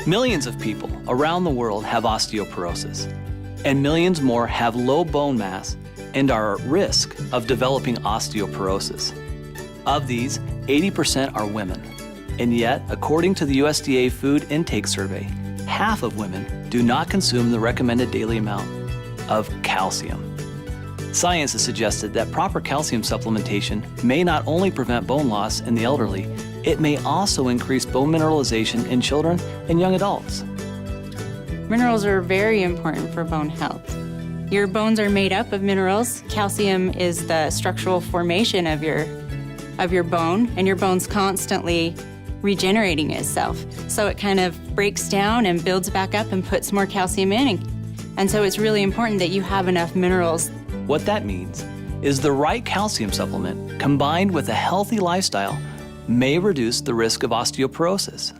Millions of people around the world have osteoporosis, and millions more have low bone mass and are at risk of developing osteoporosis. Of these, 80% are women. And yet, according to the USDA Food Intake Survey, half of women do not consume the recommended daily amount of calcium. Science has suggested that proper calcium supplementation may not only prevent bone loss in the elderly, it may also increase bone mineralization in children and young adults. Minerals are very important for bone health. Your bones are made up of minerals. Calcium is the structural formation of your bone, and your bone's constantly regenerating itself. So it kind of breaks down and builds back up and puts more calcium in. And so it's really important that you have enough minerals. What that means is the right calcium supplement combined with a healthy lifestyle may reduce the risk of osteoporosis.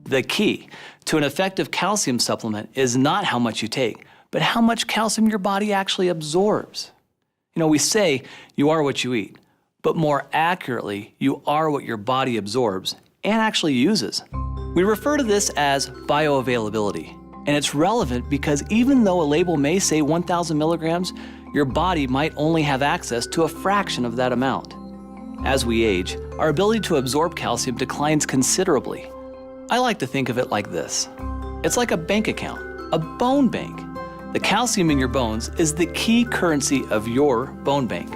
The key to an effective calcium supplement is not how much you take, but how much calcium your body actually absorbs. You know, we say you are what you eat, but more accurately, you are what your body absorbs and actually uses. We refer to this as bioavailability, and it's relevant because even though a label may say 1,000 milligrams, your body might only have access to a fraction of that amount. As we age, our ability to absorb calcium declines considerably. I like to think of it like this. It's like a bank account, a bone bank. The calcium in your bones is the key currency of your bone bank.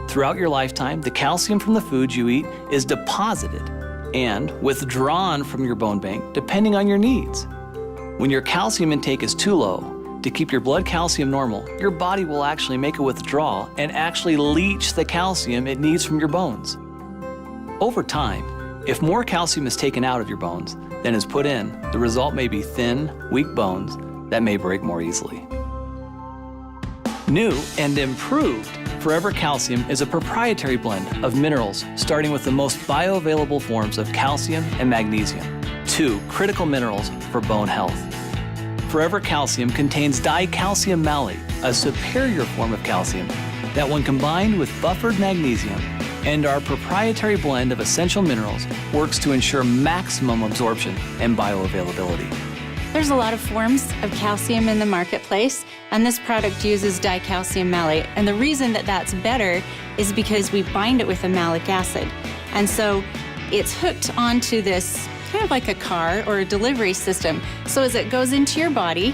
Throughout your lifetime, the calcium from the foods you eat is deposited and withdrawn from your bone bank depending on your needs. When your calcium intake is too low, to keep your blood calcium normal, your body will actually make a withdrawal and actually leach the calcium it needs from your bones. Over time, if more calcium is taken out of your bones than is put in, the result may be thin, weak bones that may break more easily. New and improved Forever Calcium is a proprietary blend of minerals starting with the most bioavailable forms of calcium and magnesium, two critical minerals for bone health. Forever Calcium contains dicalcium malate, a superior form of calcium that when combined with buffered magnesium and our proprietary blend of essential minerals works to ensure maximum absorption and bioavailability. There's a lot of forms of calcium in the marketplace, and this product uses dicalcium malate. And the reason that that's better is because we bind it with a malic acid. And so it's hooked onto this kind of like a car or a delivery system. So as it goes into your body,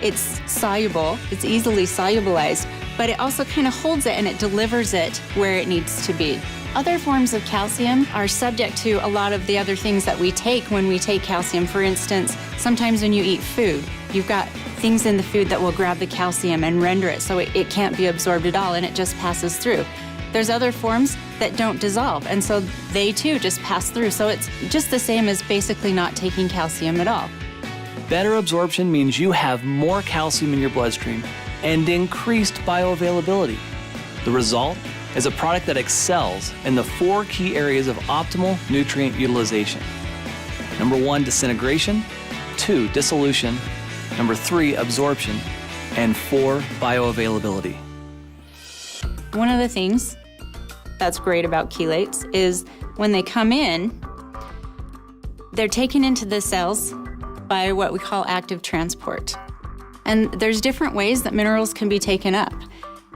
it's soluble, it's easily solubilized, but it also kind of holds it and it delivers it where it needs to be. Other forms of calcium are subject to a lot of the other things that we take when we take calcium. For instance, sometimes when you eat food, you've got things in the food that will grab the calcium and render it so it can't be absorbed at all and it just passes through. There's other forms that don't dissolve, and so they too just pass through. So it's just the same as basically not taking calcium at all. Better absorption means you have more calcium in your bloodstream and increased bioavailability. The result is a product that excels in the 4 key areas of optimal nutrient utilization. Number 1, disintegration. 2, dissolution. Number 3, absorption. And 4, bioavailability. One of the things that's great about chelates is when they come in, they're taken into the cells by what we call active transport. And there's different ways that minerals can be taken up.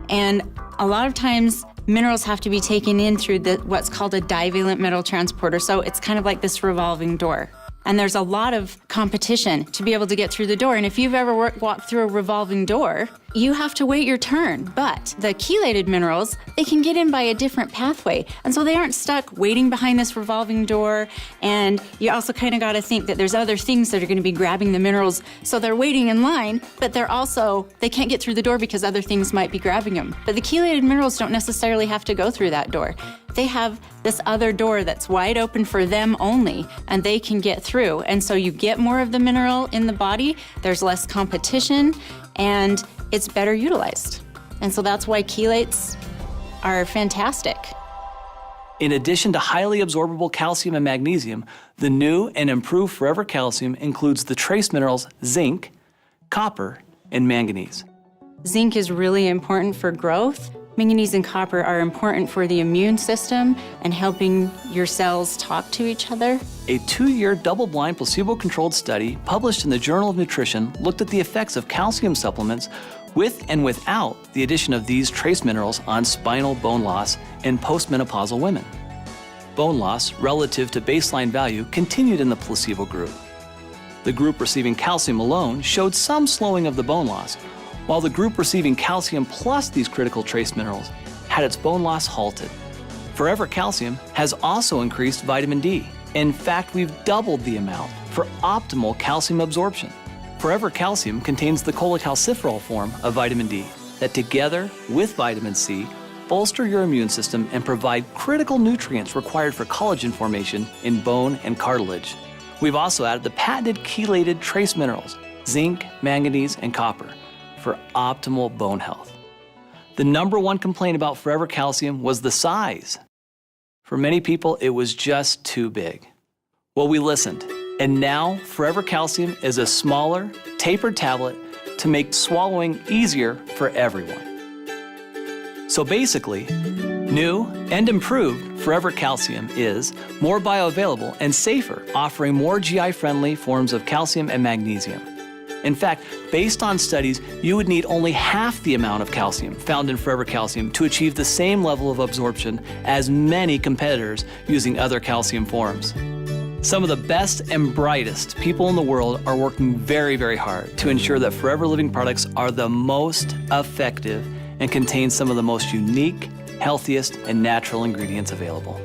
And a lot of times, minerals have to be taken in through what's called a divalent metal transporter. So it's kind of like this revolving door. And there's a lot of competition to be able to get through the door. And if you've ever walked through a revolving door, you have to wait your turn. But the chelated minerals, they can get in by a different pathway. And so they aren't stuck waiting behind this revolving door. And you also kind of got to think that there's other things that are going to be grabbing the minerals. So they're waiting in line, but they can't get through the door because other things might be grabbing them. But the chelated minerals don't necessarily have to go through that door. They have this other door that's wide open for them only, and they can get through. And so you get more of the mineral in the body, there's less competition, and it's better utilized. And so that's why chelates are fantastic. In addition to highly absorbable calcium and magnesium, the new and improved Forever Calcium includes the trace minerals zinc, copper, and manganese. Zinc is really important for growth, Manganese and copper are important for the immune system and helping your cells talk to each other. A 2-year double-blind placebo-controlled study published in the Journal of Nutrition looked at the effects of calcium supplements with and without the addition of these trace minerals on spinal bone loss in postmenopausal women. Bone loss relative to baseline value continued in the placebo group. The group receiving calcium alone showed some slowing of the bone loss, while the group receiving calcium plus these critical trace minerals had its bone loss halted. Forever Calcium has also increased vitamin D. In fact, we've doubled the amount for optimal calcium absorption. Forever Calcium contains the cholecalciferol form of vitamin D that together with vitamin C bolster your immune system and provide critical nutrients required for collagen formation in bone and cartilage. We've also added the patented chelated trace minerals, zinc, manganese, and copper, for optimal bone health. The #1 complaint about Forever Calcium was the size. For many people, it was just too big. Well, we listened, and now Forever Calcium is a smaller, tapered tablet to make swallowing easier for everyone. So basically, new and improved Forever Calcium is more bioavailable and safer, offering more GI-friendly forms of calcium and magnesium. In fact, based on studies, you would need only half the amount of calcium found in Forever Calcium to achieve the same level of absorption as many competitors using other calcium forms. Some of the best and brightest people in the world are working very, very hard to ensure that Forever Living products are the most effective and contain some of the most unique, healthiest, and natural ingredients available.